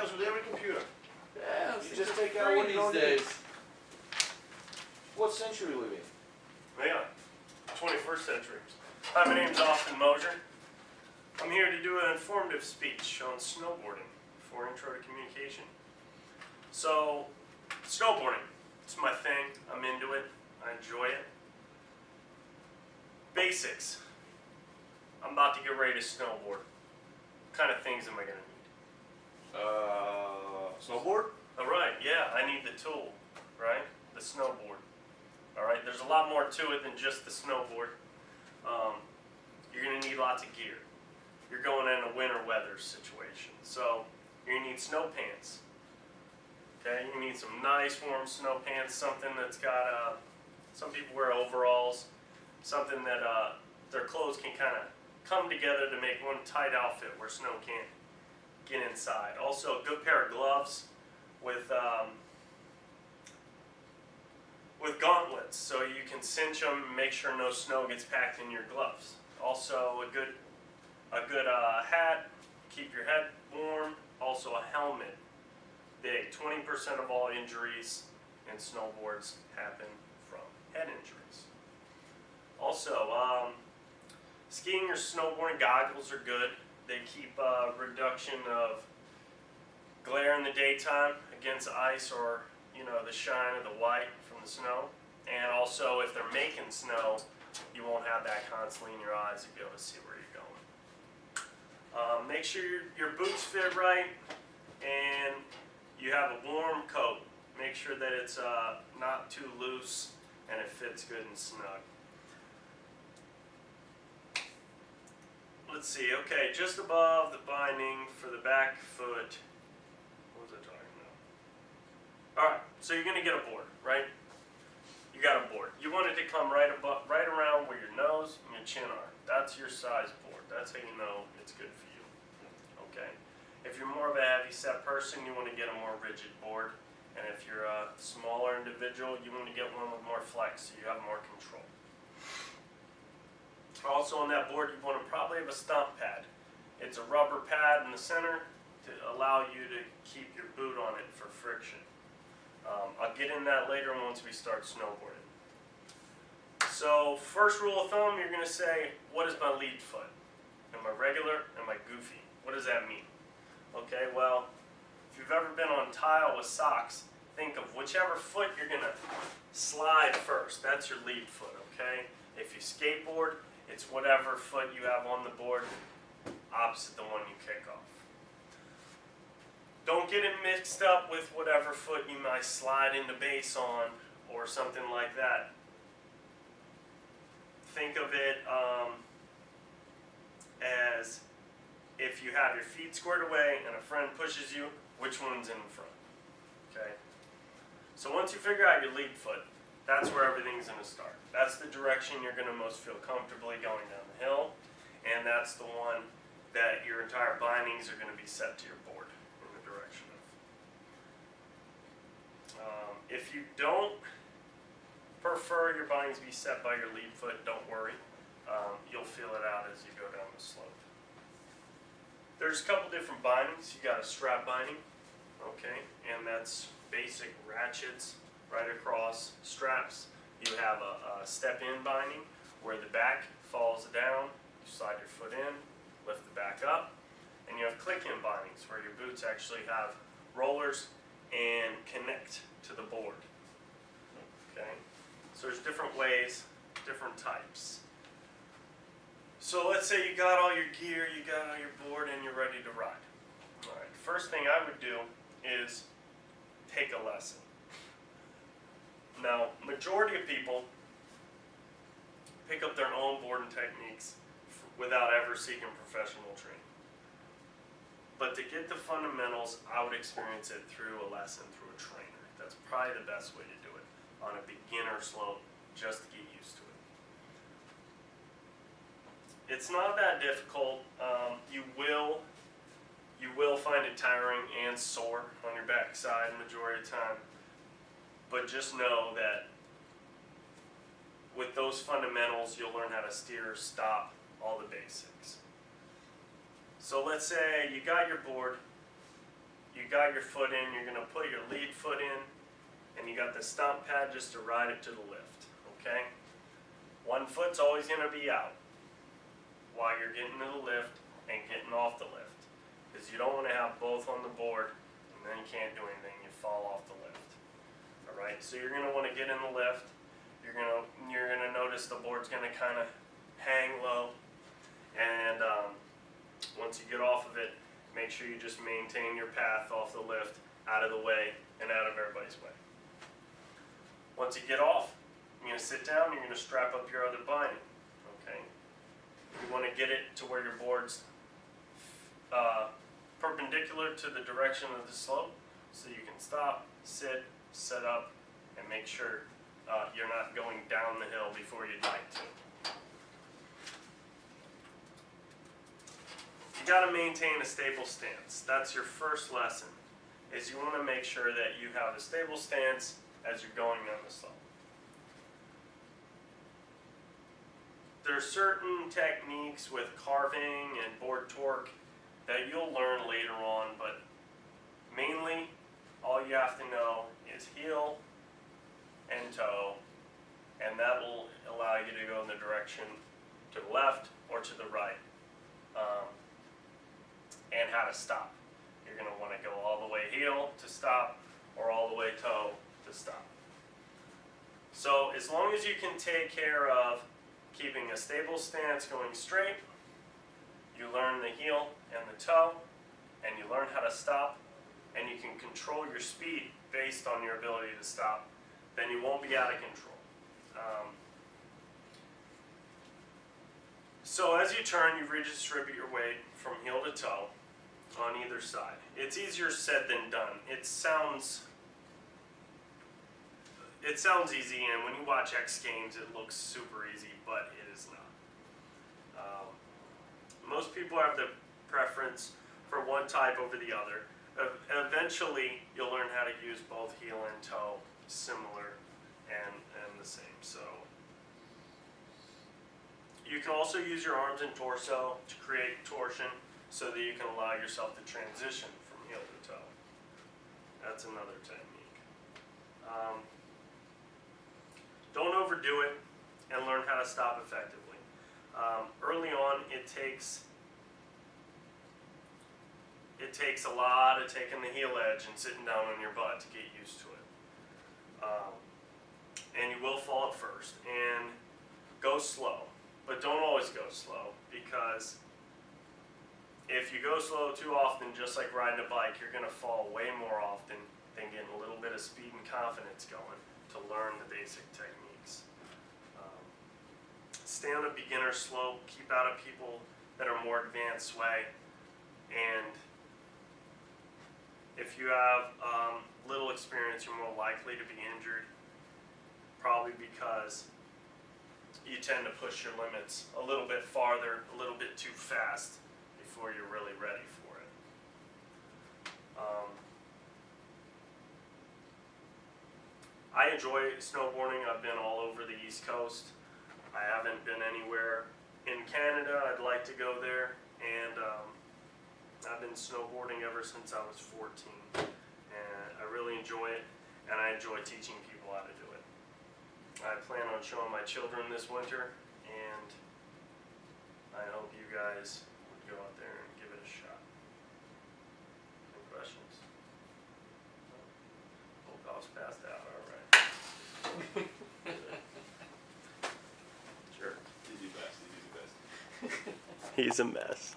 emails with every computer. Yeah, You just take out what you don't these need. days. What century we in? Yeah, 21st century. Hi, my name's Austin Mosier. I'm here to do an informative speech on snowboarding for Intro to Communication. So, snowboarding, it's my thing. I'm into it. I enjoy it. Basics. I'm about to get ready to snowboard. What kind of things am I going to need? Snowboard? Alright, yeah, I need the tool, right? The snowboard. Alright, there's a lot more to it than just the snowboard. You're going to need lots of gear. You're going in a winter weather situation. So, you're going to need snow pants. Okay, you need some nice warm snow pants, something that's got, some people wear overalls, something that their clothes can kind of come together to make one tight outfit where snow can't get inside. Also, a good pair of gloves with gauntlets, so you can cinch them and make sure no snow gets packed in your gloves. Also, a good hat, keep your head warm. Also, a helmet. Big. 20% of all injuries in snowboards happen from head injuries. Also, skiing or snowboarding goggles are good. They keep reduction of glare in the daytime against ice or, you know, the shine of the white from the snow. And also, if they're making snow, you won't have that constantly in your eyes. You'll be able to see where you're going. Make sure your boots fit right and you have a warm coat. Make sure that it's not too loose and it fits good and snug. Let's see, okay, just above the binding for the back foot, what was I talking about? Alright, so you're going to get a board, right? You got a board. You want it to come right around where your nose and your chin are. That's your size board. That's how you know it's good for you. Okay? If you're more of a heavy set person, you want to get a more rigid board. And if you're a smaller individual, you want to get one with more flex so you have more control. Also on that board, you want to probably have a stomp pad. It's a rubber pad in the center to allow you to keep your boot on it for friction. I'll get in that later once we start snowboarding. So first rule of thumb, you're going to say, what is my lead foot? Am I regular? Am I goofy? What does that mean? Okay, well, if you've ever been on tile with socks, think of whichever foot you're going to slide first. That's your lead foot, okay? If you skateboard, it's whatever foot you have on the board opposite the one you kick off. Don't get it mixed up with whatever foot you might slide into base on or something like that. Think of it as if you have your feet squared away and a friend pushes you, which one's in front? Okay? So once you figure out your lead foot, that's where everything's going to start. That's the direction you're going to most feel comfortably going down the hill, and that's the one that your entire bindings are going to be set to your board in the direction of. If you don't prefer your bindings be set by your lead foot, don't worry. You'll feel it out as you go down the slope. There's a couple different bindings. You got a strap binding, okay, and that's basic ratchets right across straps. You have a step-in binding where the back falls down, you slide your foot in, lift the back up, and you have click-in bindings where your boots actually have rollers and connect to the board. Okay, so there's different ways, different types. So let's say you got all your gear, you got all your board, and you're ready to ride. All right, first thing I would do is take a lesson. Now, majority of people pick up their own boarding techniques without ever seeking professional training. But to get the fundamentals, I would experience it through a lesson, through a trainer. That's probably the best way to do it, on a beginner slope, just to get used to it. It's not that difficult. You will find it tiring and sore on your backside majority of the time. But just know that with those fundamentals, you'll learn how to steer, stop, all the basics. So let's say you got your board, you got your foot in, you're gonna put your lead foot in, and you got the stump pad just to ride it to the lift, okay? One foot's always gonna be out while you're getting to the lift and getting off the lift. Because you don't wanna have both on the board and then you can't do anything, you fall off the lift. Alright, so you're gonna wanna get in the lift, you're gonna notice the board's gonna kinda hang low, and once you get off of it, make sure you just maintain your path off the lift, out of the way, and out of everybody's way. Once you get off, you're going to sit down, you're going to strap up your other binding, okay? You want to get it to where your board's perpendicular to the direction of the slope, so you can stop, sit, set up, and make sure you're not going down the hill before you'd like to. You got to maintain a stable stance. That's your first lesson, is you want to make sure that you have a stable stance as you're going down the slope. There are certain techniques with carving and board torque that you'll learn later on, but mainly all you have to know is heel and toe, and that will allow you to go in the direction to the left or to the right. And how to stop. You're going to want to go all the way heel to stop, or all the way toe to stop. So as long as you can take care of keeping a stable stance going straight, you learn the heel and the toe, and you learn how to stop, and you can control your speed based on your ability to stop, then you won't be out of control. So as you turn, you redistribute your weight from heel to toe on either side. It's easier said than done. It sounds easy, and when you watch X Games, it looks super easy, but it is not. Most people have the preference for one type over the other. Eventually, you'll learn how to use both heel and toe similar and the same. So you can also use your arms and torso to create torsion, so that you can allow yourself to transition from heel to toe. That's another technique. Don't overdo it, and learn how to stop effectively. Early on, it takes a lot of taking the heel edge and sitting down on your butt to get used to it. And you will fall at first, and go slow. But don't always go slow, because if you go slow too often, just like riding a bike, you're going to fall way more often than getting a little bit of speed and confidence going to learn the basic techniques. Stay on a beginner slope, keep out of people that are more advanced sway, and if you have little experience, you're more likely to be injured, probably because you tend to push your limits a little bit farther, a little bit too fast before you're really ready for it. I enjoy snowboarding. I've been all over the East Coast. I haven't been anywhere in Canada. I'd like to go there, and I've been snowboarding ever since I was 14, and I really enjoy it, and I enjoy teaching people how to do it. I plan on showing my children this winter, and I hope you guys would go out there and give it a shot. Any questions? Hope I was passed out, alright. Sure. He's the best. He's a mess.